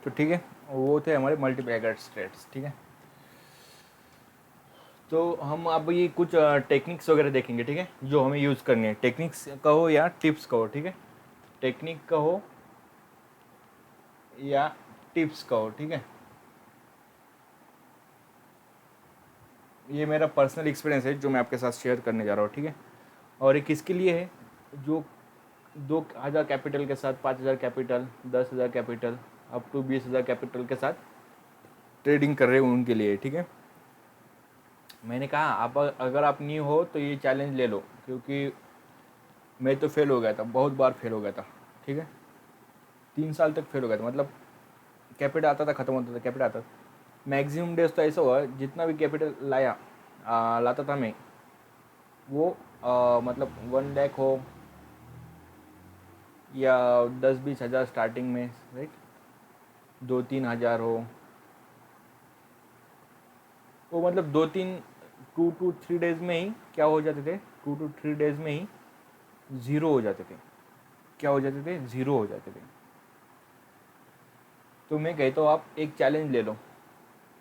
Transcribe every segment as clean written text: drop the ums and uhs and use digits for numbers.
तो ठीक है, वो थे हमारे मल्टीप्लाई ट्रेड्स। ठीक है, तो हम अब ये कुछ टेक्निक्स वगैरह देखेंगे। ठीक है, जो हमें यूज़ करनी है, टेक्निक्स कहो या टिप्स कहो। ठीक है, टेक्निक कहो या टिप्स कहो। ठीक है, ये मेरा पर्सनल एक्सपीरियंस है जो मैं आपके साथ शेयर करने जा रहा हूँ। ठीक है, और ये किसके लिए है? जो 2,000 कैपिटल के साथ, 5,000 capital, 10,000 capital, up to 20,000 capital के साथ ट्रेडिंग कर रहे हो, उनके लिए। ठीक है, मैंने कहा आप अगर आप न्यू हो तो ये चैलेंज ले लो, क्योंकि मैं तो फेल हो गया था, बहुत बार फेल हो गया था। ठीक है, 3 साल तक फेल हो गया था, मतलब कैपिटल आता था, ख़त्म होता था, कैपिटल आता था। मैक्सिमम डेज तो ऐसा हुआ जितना भी कैपिटल लाता था मैं, वो मतलब 1 लाख हो या 10-20 हज़ार स्टार्टिंग में, राइट, 2-3 हज़ार हो, वो मतलब 2-3 डेज़ में ही क्या हो जाते थे, 2-3 डेज़ में ही ज़ीरो हो जाते थे। क्या हो जाते थे? ज़ीरो हो जाते थे। तो मैं कहता हूँ आप एक चैलेंज ले लो।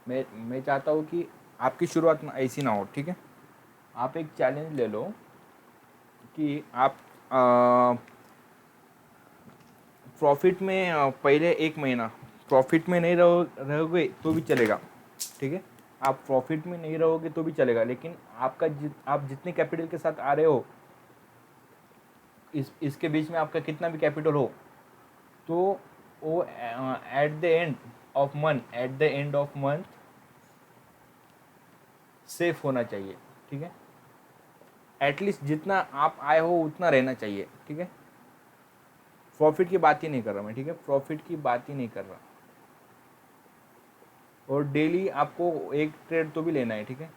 मैं चाहता हूँ कि आपकी शुरुआत ऐसी ना हो। ठीक है, आप एक चैलेंज ले लो कि आप प्रॉफिट में पहले 1 महीना प्रॉफिट में नहीं रहोगे तो भी चलेगा। ठीक है, आप प्रॉफिट में नहीं रहोगे तो भी चलेगा, लेकिन आप जितने कैपिटल के साथ आ रहे हो, इसके बीच में आपका कितना भी कैपिटल हो, तो वो at the end of month safe होना चाहिए। ठीक है, एटलीस्ट जितना आप आए हो उतना रहना चाहिए। ठीक है, प्रॉफिट की बात ही नहीं कर रहा मैं। ठीक है, प्रॉफिट की बात ही नहीं कर रहा। और डेली आपको एक ट्रेड तो भी लेना है। ठीक है,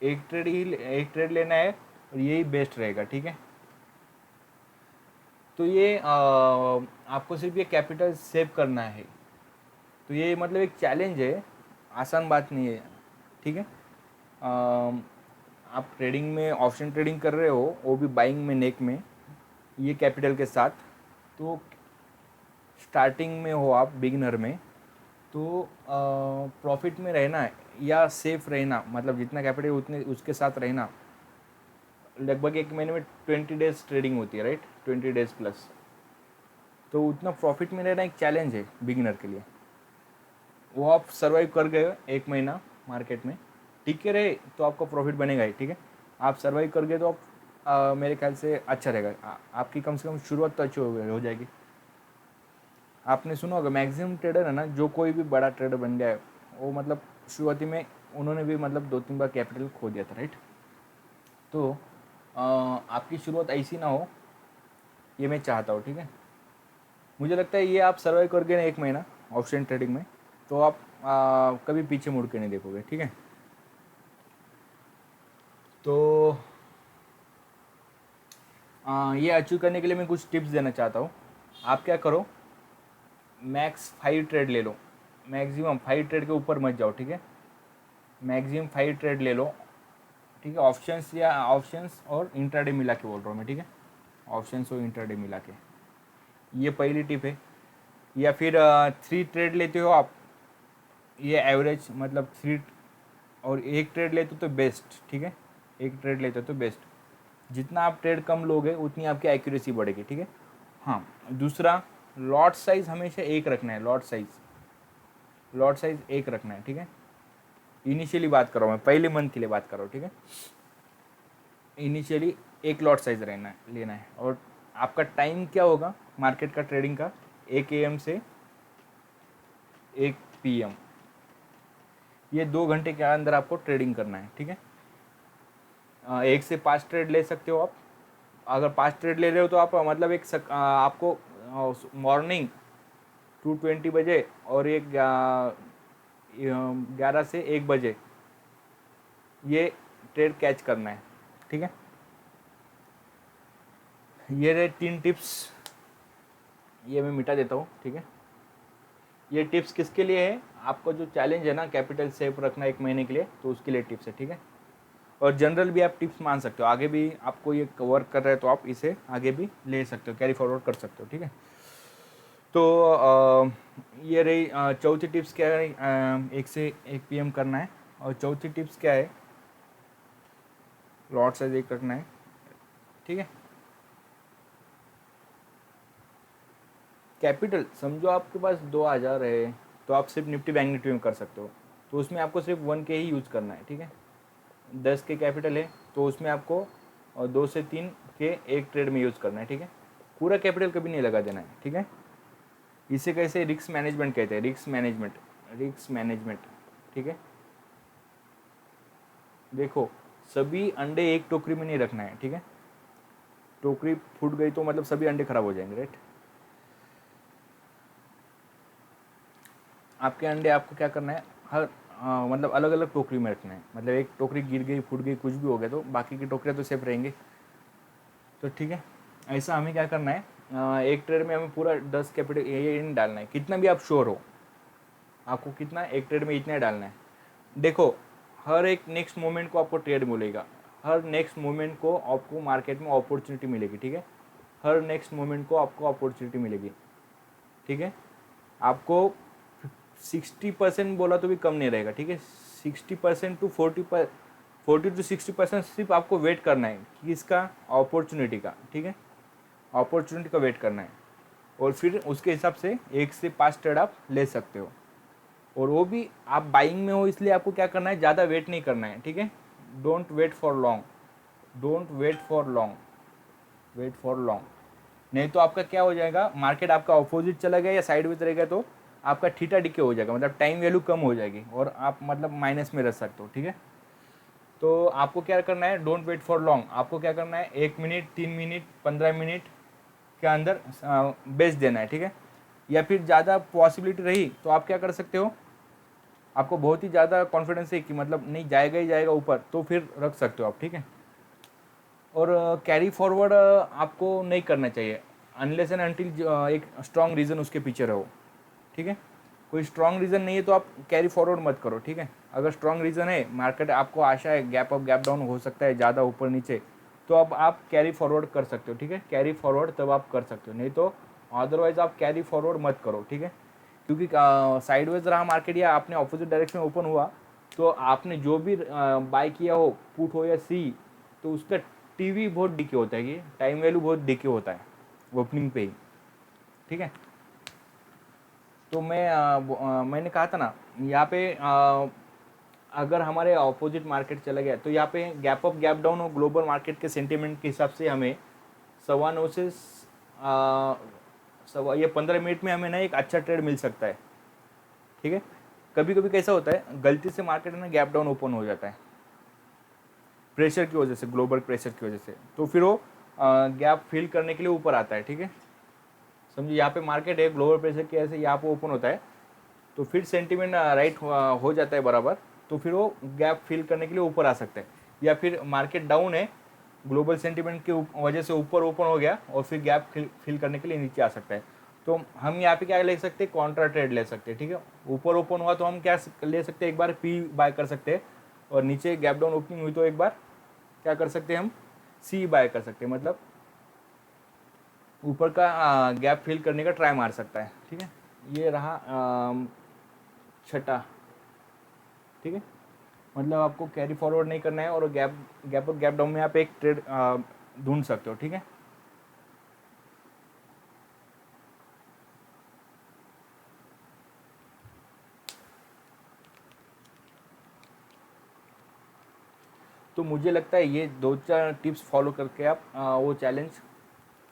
एक ट्रेड लेना है, और यही बेस्ट रहेगा। ठीक है, तो ये आपको सिर्फ ये कैपिटल सेव करना है। तो ये मतलब एक चैलेंज है, आसान बात नहीं है। ठीक है, आप ट्रेडिंग में ऑप्शन ट्रेडिंग कर रहे हो, वो भी बाइंग में, नेक में, ये कैपिटल के साथ। तो स्टार्टिंग में हो आप, बिगिनर में, तो प्रॉफिट में रहना है या सेफ रहना, मतलब जितना कैपिटल उतने उसके साथ रहना। लगभग 1 महीने में 20 डेज ट्रेडिंग होती है, राइट, 20 डेज प्लस। तो उतना प्रॉफिट में रहना एक चैलेंज है बिगिनर के लिए। वो आप सर्वाइव कर गए 1 महीना मार्केट में, टिके रहे, तो आपका प्रॉफिट बनेगा ही। ठीक है, आप सर्वाइव कर गए तो आप मेरे ख्याल से अच्छा रहेगा। आपकी कम से कम शुरुआत तो अच्छी हो जाएगी। आपने सुना होगा, मैक्सिमम ट्रेडर है ना, जो कोई भी बड़ा ट्रेडर बन गया है, वो मतलब शुरुआती में उन्होंने भी मतलब 2-3 बार कैपिटल खो दिया था, राइट। तो आपकी शुरुआत ऐसी ना हो, ये मैं चाहता हूँ। ठीक है, मुझे लगता है ये आप सर्वाइव कर गए ना 1 महीना ऑप्शन ट्रेडिंग में, तो आप कभी पीछे मुड़ के नहीं देखोगे। ठीक है, तो ये अचीव करने के लिए मैं कुछ टिप्स देना चाहता हूँ। आप क्या करो, मैक्स 5 ट्रेड ले लो, मैक्सिमम 5 ट्रेड के ऊपर मत जाओ। ठीक है, मैक्सिमम 5 ट्रेड ले लो। ठीक है, ऑप्शंस या ऑप्शंस और इंट्राडे मिला के बोल रहा हूँ मैं। ठीक है, ऑप्शंस और इंट्राडे मिला के, ये पहली टिप है। या फिर 3 ट्रेड लेते हो आप, ये एवरेज मतलब 3, और एक ट्रेड लेते हो तो बेस्ट। ठीक है, एक ट्रेड लेते हो तो बेस्ट। जितना आप ट्रेड कम लोगे उतनी आपकी एक्यूरेसी बढ़ेगी। ठीक है, हाँ, दूसरा, लॉट साइज हमेशा एक रखना है। लॉट साइज एक रखना है। ठीक है, इनिशियली बात कर रहा हूँ मैं, पहले मंथ के लिए बात कर रहा हूँ। ठीक है, इनिशियली एक लॉट साइज लेना है। और आपका टाइम क्या होगा मार्केट का, ट्रेडिंग का, 1 AM से 1 PM, ये 2 घंटे के अंदर आपको ट्रेडिंग करना है। ठीक है, 1 से 5 ट्रेड ले सकते हो आप। अगर 5 ट्रेड ले रहे हो तो आप मतलब आपको मॉर्निंग 2:20 बजे और 11 से 1 बजे ये ट्रेड कैच करना है। ठीक है, ये रहे 3 टिप्स, ये मैं मिटा देता हूँ। ठीक है, ये टिप्स किसके लिए है? आपको जो चैलेंज है ना कैपिटल सेफ रखना 1 महीने के लिए, तो उसके लिए टिप्स है। ठीक है, और जनरल भी आप टिप्स मान सकते हो, आगे भी आपको ये वर्क कर रहे हैं तो आप इसे आगे भी ले सकते हो, कैरी फॉरवर्ड कर सकते हो। ठीक है, तो ये रही चौथी टिप्स क्या है, 1 से 1 PM करना है। और चौथी टिप्स क्या है, लॉट साइज 1 रखना है, ठीक है। कैपिटल समझो आपके पास 2000 है, तो आप सिर्फ निफ्टी बैंक निफ्टी में कर सकते हो, तो उसमें आपको सिर्फ 1K ही यूज़ करना है, ठीक है। 10K कैपिटल है तो उसमें आपको 2 से 3K एक ट्रेड में यूज़ करना है, ठीक है। पूरा कैपिटल कभी नहीं लगा देना है, ठीक है। इसे कैसे रिस्क मैनेजमेंट कहते हैं, रिस्क मैनेजमेंट, ठीक है। देखो सभी अंडे एक टोकरी में नहीं रखना है, ठीक है। टोकरी फूट गई तो मतलब सभी अंडे खराब हो जाएंगे, राइट। आपके अंडे आपको क्या करना है, हर मतलब अलग अलग टोकरी में रखना है। मतलब एक टोकरी गिर गई, फूट गई, कुछ भी हो गया तो बाकी की टोकरियाँ तो सेफ रहेंगे, तो ठीक है। ऐसा हमें क्या करना है, एक ट्रेड में हमें पूरा 10 कैपिटल ये नहीं डालना है, कितना भी आप श्योर हो, आपको कितना एक ट्रेड में इतना ही डालना है। देखो हर एक नेक्स्ट मोमेंट को आपको ट्रेड मिलेगा, हर नेक्स्ट मोमेंट को आपको मार्केट में अपॉर्चुनिटी मिलेगी, ठीक है। हर नेक्स्ट मोमेंट को आपको अपॉर्चुनिटी मिलेगी, ठीक है। आपको 60% बोला तो भी कम नहीं रहेगा, ठीक है। 60% टू 40 to 60% सिर्फ आपको वेट करना है कि इसका अपॉर्चुनिटी का, ठीक है, अपॉर्चुनिटी का वेट करना है। और फिर उसके हिसाब से 1 से 5 ट्रेड आप ले सकते हो। और वो भी आप बाइंग में हो, इसलिए आपको क्या करना है, ज़्यादा वेट नहीं करना है, ठीक है। Don't wait for long, don't wait for long, wait for long. नहीं तो आपका क्या हो जाएगा, मार्केट आपका अपोजिट चला गया या साइडवेज रहेगा तो आपका थीटा डिके हो जाएगा, मतलब टाइम वैल्यू कम हो जाएगी और आप मतलब माइनस में रह सकते हो, ठीक है। तो आपको क्या करना है, डोंट वेट फॉर लॉन्ग, आपको क्या करना है, 1 मिनट, 3 मिनट, 15 मिनट के अंदर बेच देना है, ठीक है। या फिर ज़्यादा पॉसिबिलिटी रही तो आप क्या कर सकते हो, आपको बहुत ही ज़्यादा कॉन्फिडेंस है कि मतलब नहीं जाएगा ही जाएगा ऊपर, तो फिर रख सकते हो आप, ठीक है। और कैरी फॉरवर्ड आपको नहीं करना चाहिए अनलेस एंड अनटिल एक स्ट्रॉन्ग रीज़न उसके पीछे रहो, ठीक है। कोई स्ट्रॉन्ग रीज़न नहीं है तो आप कैरी फॉरवर्ड मत करो, ठीक है। अगर स्ट्रॉन्ग रीज़न है, मार्केट आपको आशा है गैप अप गैप डाउन हो सकता है ज़्यादा ऊपर नीचे, तो अब आप कैरी फॉरवर्ड कर सकते हो, ठीक है। कैरी फॉरवर्ड तब आप कर सकते हो, नहीं तो अदरवाइज आप कैरी फॉरवर्ड मत करो, ठीक है। क्योंकि साइडवेज रहा मार्केट या आपने ऑपोजिट डायरेक्शन में ओपन हुआ तो आपने जो भी बाय किया हो, पुट हो या सी, तो उसका टीवी बहुत डिके होता है, कि टाइम वैल्यू बहुत डिके होता है ओपनिंग पे ही, ठीक है। तो मैंने कहा था ना, यहाँ पे अगर हमारे ऑपोजिट मार्केट चला गया तो यहाँ पे गैप अप गैप डाउन और ग्लोबल मार्केट के सेंटीमेंट के हिसाब से हमें 9:15 से ये 15 मिनट में हमें ना एक अच्छा ट्रेड मिल सकता है, ठीक है। कभी कभी कैसा होता है, गलती से मार्केट में गैप डाउन ओपन हो जाता है प्रेशर की वजह से, ग्लोबल प्रेशर की वजह से, तो फिर वो गैप फिल करने के लिए ऊपर आता है, ठीक है। समझिए यहाँ पे मार्केट है, ग्लोबल प्रेशर की वजह से यहाँ पे ओपन होता है, तो फिर सेंटीमेंट राइट हो जाता है बराबर, तो फिर वो गैप फिल करने के लिए ऊपर आ सकता है। या फिर मार्केट डाउन है, ग्लोबल सेंटीमेंट की वजह से ऊपर ओपन हो गया और फिर गैप फिल करने के लिए नीचे आ सकता है। तो हम यहाँ पे क्या ले सकते हैं, कॉन्ट्रा ट्रेड ले सकते हैं, ठीक है। ऊपर ओपन हुआ तो हम क्या ले सकते हैं, एक बार पी बाय कर सकते हैं, और नीचे गैप डाउन ओपनिंग हुई तो एक बार क्या कर सकते हैं, हम सी बाय कर सकते हैं, मतलब ऊपर का गैप फिल करने का ट्राई मार सकता है, ठीक है। ये रहा छठा, ठीक है। मतलब आपको कैरी फॉरवर्ड नहीं करना है और गैप और गैप डाउन में आप एक ट्रेड ढूंढ सकते हो, ठीक है। तो मुझे लगता है ये 2-4 टिप्स फॉलो करके आप वो चैलेंज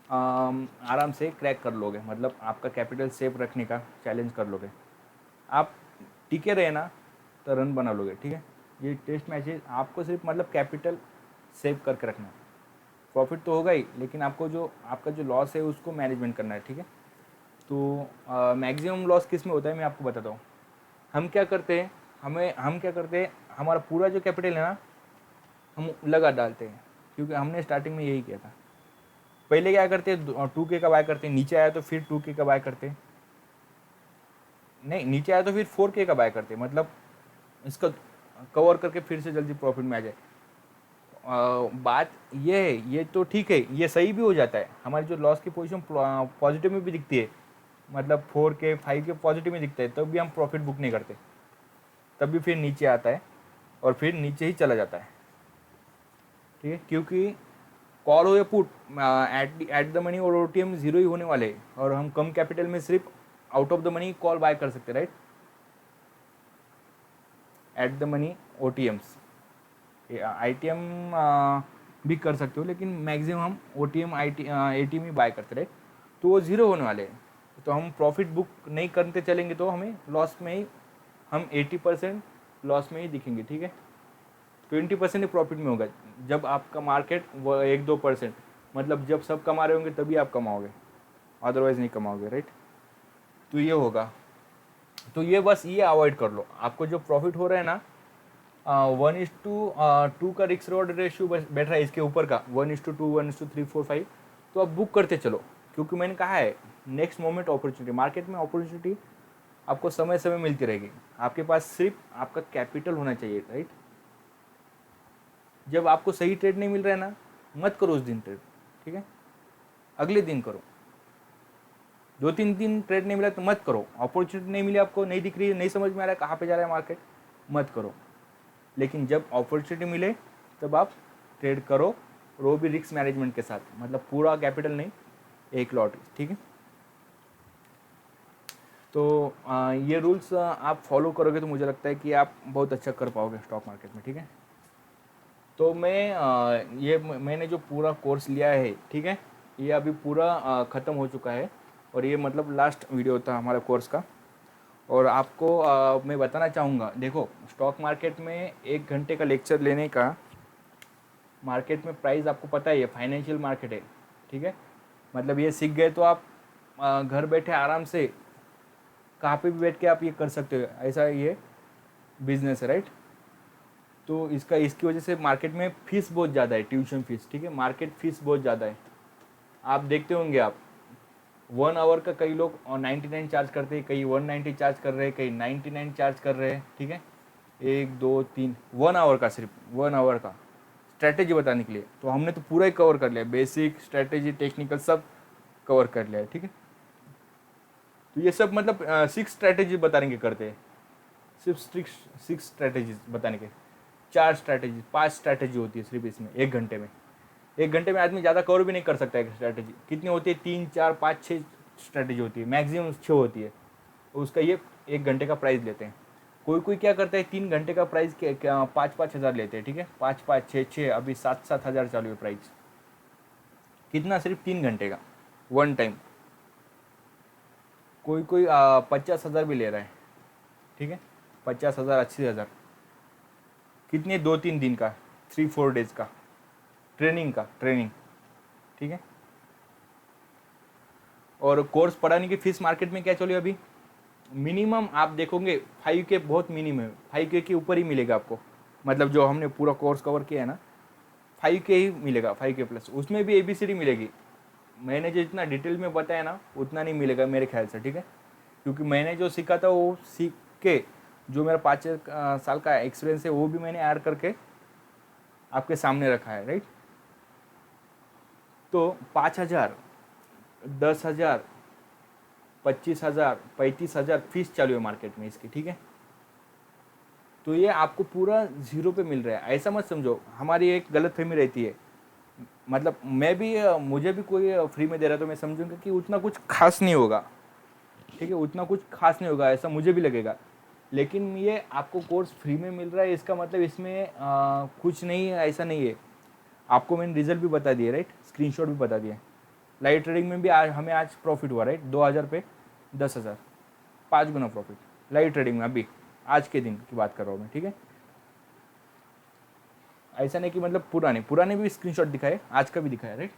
आराम से क्रैक कर लोगे, मतलब आपका कैपिटल सेफ रखने का चैलेंज कर लोगे। आप टिके रहे ना तो रन बना लोगे, ठीक है। ये टेस्ट मैचेज आपको सिर्फ मतलब कैपिटल सेव करके रखना है, प्रॉफिट तो होगा ही, लेकिन आपको जो आपका जो लॉस है उसको मैनेजमेंट करना है, ठीक है। तो मैक्सिमम लॉस किस में होता है मैं आपको बताता हूँ। हम क्या करते हैं, हम क्या करते हैं, हमारा पूरा जो कैपिटल है ना हम लगा डालते हैं, क्योंकि हमने स्टार्टिंग में यही किया था। पहले क्या करते हैं, 2K का बाय करते हैं, नीचे आया तो फिर 2K का बाय करते हैं, नहीं नीचे आया तो फिर 4K का बाय करते हैं, मतलब इसका कवर करके फिर से जल्दी प्रॉफिट में आ जाए। बात ये है, ये तो ठीक है, ये सही भी हो जाता है, हमारी जो लॉस की पोजीशन पॉजिटिव में भी दिखती है, मतलब 4K 5K पॉजिटिव में दिखता है, तब भी हम प्रॉफिट बुक नहीं करते, तब भी फिर नीचे आता है और फिर नीचे ही चला जाता है, ठीक है। क्योंकि कॉल हो या पुट, एट द मनी और OTM जीरो ही होने वाले हैं, और हम कम कैपिटल में सिर्फ out of the money call buy कर सकते, right. At the money OTMs, ITM भी कर सकते हो, लेकिन मैक्सिमम हम OTM ATM ही बाय करते, राइट। तो वो ज़ीरो होने वाले हैं, तो हम प्रॉफिट बुक नहीं करते चलेंगे तो हमें लॉस में ही, हम 80% लॉस में ही दिखेंगे, ठीक है। 20% ही प्रॉफिट में होगा जब आपका मार्केट वो 1-2%, मतलब जब सब कमा रहे होंगे तभी आप कमाओगे, अदरवाइज नहीं कमाओगे, राइट। तो ये होगा, तो ये बस ये अवॉइड कर लो। आपको जो प्रॉफिट हो रहा है ना 1:2 का रिस्क रिवॉर्ड रेशियो बैठ रहा है इसके ऊपर का, 1:2, 1:3, 4, 5, तो आप बुक करते चलो, क्योंकि मैंने कहा है नेक्स्ट मोमेंट अपॉर्चुनिटी, मार्केट में अपॉर्चुनिटी आपको समय समय मिलती रहेगी, आपके पास सिर्फ आपका कैपिटल होना चाहिए, राइट। जब आपको सही ट्रेड नहीं मिल रहा है ना, मत करो उस दिन ट्रेड, ठीक है, अगले दिन करो। 2-3 दिन ट्रेड नहीं मिला तो मत करो, अपॉर्चुनिटी नहीं मिली आपको, नहीं दिख रही है, नहीं समझ में आ रहा है कहाँ पे जा रहा है मार्केट, मत करो। लेकिन जब अपॉर्चुनिटी मिले तब आप ट्रेड करो, और वो भी रिस्क मैनेजमेंट के साथ, मतलब पूरा कैपिटल नहीं, एक लॉट, ठीक है। तो ये रूल्स आप फॉलो करोगे तो मुझे लगता है कि आप बहुत अच्छा कर पाओगे स्टॉक मार्केट में, ठीक है। तो मैंने जो पूरा कोर्स लिया है, ठीक है, ये अभी पूरा ख़त्म हो चुका है, और ये मतलब लास्ट वीडियो था हमारे कोर्स का। और आपको मैं बताना चाहूँगा, देखो स्टॉक मार्केट में 1 घंटे का लेक्चर लेने का, मार्केट में प्राइस आपको पता ही है, फाइनेंशियल मार्केट है, ठीक है। मतलब ये सीख गए तो आप घर बैठे आराम से कहाँ पे भी बैठ के आप ये कर सकते हो, ऐसा ये बिजनेस है, राइट। तो इसकी वजह से मार्केट में फ़ीस बहुत ज़्यादा है, ट्यूशन फीस, ठीक है, मार्केट फ़ीस बहुत ज़्यादा है। आप देखते होंगे, आप 1 आवर का कई लोग 99 चार्ज करते हैं, कई 190 चार्ज कर रहे हैं, कई 99 चार्ज कर रहे हैं, ठीक है। 1 2 3 1 आवर का, सिर्फ 1 आवर का स्ट्रैटेजी बताने के लिए, तो हमने तो पूरा ही कवर कर लिया, बेसिक स्ट्रैटेजी टेक्निकल सब कवर कर लिया है, ठीक है। तो ये सब मतलब 6 स्ट्रैटेजी बताने के करते हैं, सिर्फ 6 स्ट्रैटेजीज बताने के, 4 स्ट्रैटेजी 5 स्ट्रैटेजी होती है सिर्फ इसमें 1 घंटे में। 1 घंटे में आदमी ज़्यादा कवर भी नहीं कर सकता है। स्ट्रैटेजी कितनी होती है, 3 4 5 6 स्ट्रैटेजी होती है, मैक्सिमम 6 होती है। उसका ये 1 घंटे का प्राइस लेते हैं। कोई कोई क्या करता है, 3 घंटे का प्राइस 5-5 हज़ार लेते हैं, ठीक है, 5-5 6-6, अभी 7-7 हज़ार चालू है प्राइस। कितना, सिर्फ 3 घंटे का, वन टाइम। कोई कोई 50 हज़ार भी ले रहा है, ठीक है, 50 हज़ार 80 हज़ार, कितने, 2-3 दिन का, 3-4 डेज का ट्रेनिंग, ठीक है। और कोर्स पढ़ाने की फीस मार्केट में क्या चली अभी, मिनिमम आप देखोगे 5K बहुत मिनिमम है, 5K के ऊपर ही मिलेगा आपको, मतलब जो हमने पूरा कोर्स कवर किया है ना, 5K ही मिलेगा, 5K प्लस। उसमें भी ABCD मिलेगी, मैंने जो इतना डिटेल में बताया ना उतना नहीं मिलेगा मेरे ख्याल से, ठीक है। क्योंकि मैंने जो सीखा था वो सीख के, जो मेरा 5 साल का एक्सपीरियंस है वो भी मैंने ऐड करके आपके सामने रखा है, राइट। तो 5,000, 10,000, 25,000, 35,000 फीस चालू है मार्केट में इसकी, ठीक है। तो ये आपको पूरा जीरो पे मिल रहा है, ऐसा मत समझो। हमारी एक गलत फहमी रहती है, मतलब मुझे भी कोई फ्री में दे रहा है तो मैं समझूंगा कि उतना कुछ खास नहीं होगा, ठीक है, उतना कुछ खास नहीं होगा, ऐसा मुझे भी लगेगा। लेकिन ये आपको कोर्स फ्री में मिल रहा है, इसका मतलब इसमें कुछ नहीं है, ऐसा नहीं है। आपको मैंने रिजल्ट भी बता दिए, राइट, स्क्रीनशॉट भी बता दिए। लाइव ट्रेडिंग में भी हमें आज प्रॉफिट हुआ, राइट, 2,000 पे 10,000, 5 गुना प्रॉफिट लाइव ट्रेडिंग में, अभी आज के दिन की बात कर रहा हूँ मैं, ठीक है। ऐसा नहीं कि मतलब पुराने भी स्क्रीनशॉट दिखाए, आज का भी दिखाया, राइट।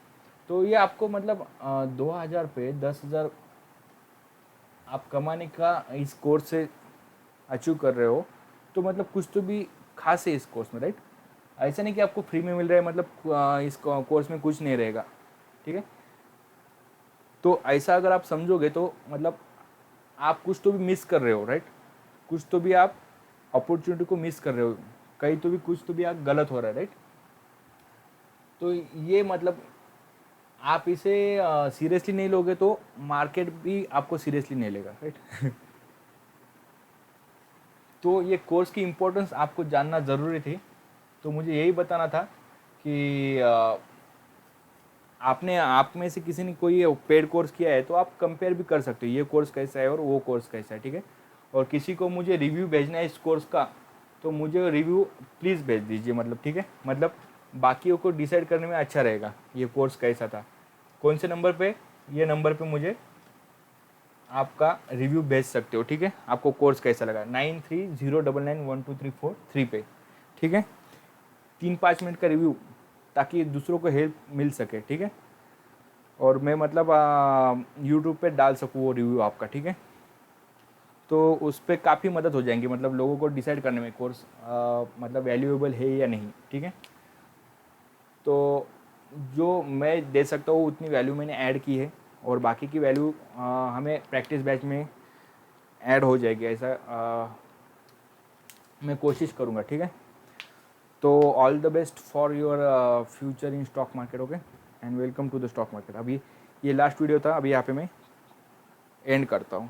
तो ये आपको मतलब 2,000 पे 10,000 आप कमाने का इस कोर्स से अचीव कर रहे हो, तो मतलब कुछ तो भी खास है इस कोर्स में, राइट। ऐसा नहीं कि आपको फ्री में मिल रहा है, मतलब इस कोर्स में कुछ नहीं रहेगा, ठीक है। तो ऐसा अगर आप समझोगे तो मतलब आप कुछ तो भी मिस कर रहे हो, राइट, कुछ तो भी आप अपॉर्चुनिटी को मिस कर रहे हो, कहीं तो भी कुछ तो भी आप गलत हो रहा है, राइट। तो ये मतलब आप इसे सीरियसली नहीं लोगे तो मार्केट भी आपको सीरियसली नहीं लेगा, राइट। तो ये कोर्स की इम्पोर्टेंस आपको जानना ज़रूरी थी। तो मुझे यही बताना था कि आपने आप में से किसी ने कोई पेड कोर्स किया है तो आप कंपेयर भी कर सकते हो, ये कोर्स कैसा है और वो कोर्स कैसा है, ठीक है। और किसी को मुझे रिव्यू भेजना है इस कोर्स का, तो मुझे रिव्यू प्लीज़ भेज दीजिए, मतलब ठीक है, मतलब बाकियों को डिसाइड करने में अच्छा रहेगा ये कोर्स कैसा था। कौन से नंबर पे, ये नंबर पे मुझे आपका रिव्यू भेज सकते हो, ठीक है। आपको कोर्स कैसा लगा, 9309912343 पे, ठीक है। 3-5 मिनट का रिव्यू, ताकि दूसरों को हेल्प मिल सके, ठीक है। और मैं मतलब यूट्यूब पे डाल सकूँ वो रिव्यू आपका, ठीक है। तो उस पर काफ़ी मदद हो जाएंगी, मतलब लोगों को डिसाइड करने में कोर्स मतलब वैल्यूएबल है या नहीं, ठीक है। तो जो मैं दे सकता हूँ उतनी वैल्यू मैंने ऐड की है, और बाकी की वैल्यू हमें प्रैक्टिस बैच में ऐड हो जाएगी, ऐसा मैं कोशिश करूँगा, ठीक है। तो all the best for your future in stock market, okay, and welcome to the stock market. अभी ये लास्ट वीडियो था, अभी यहाँ पे मैं एंड करता हूँ।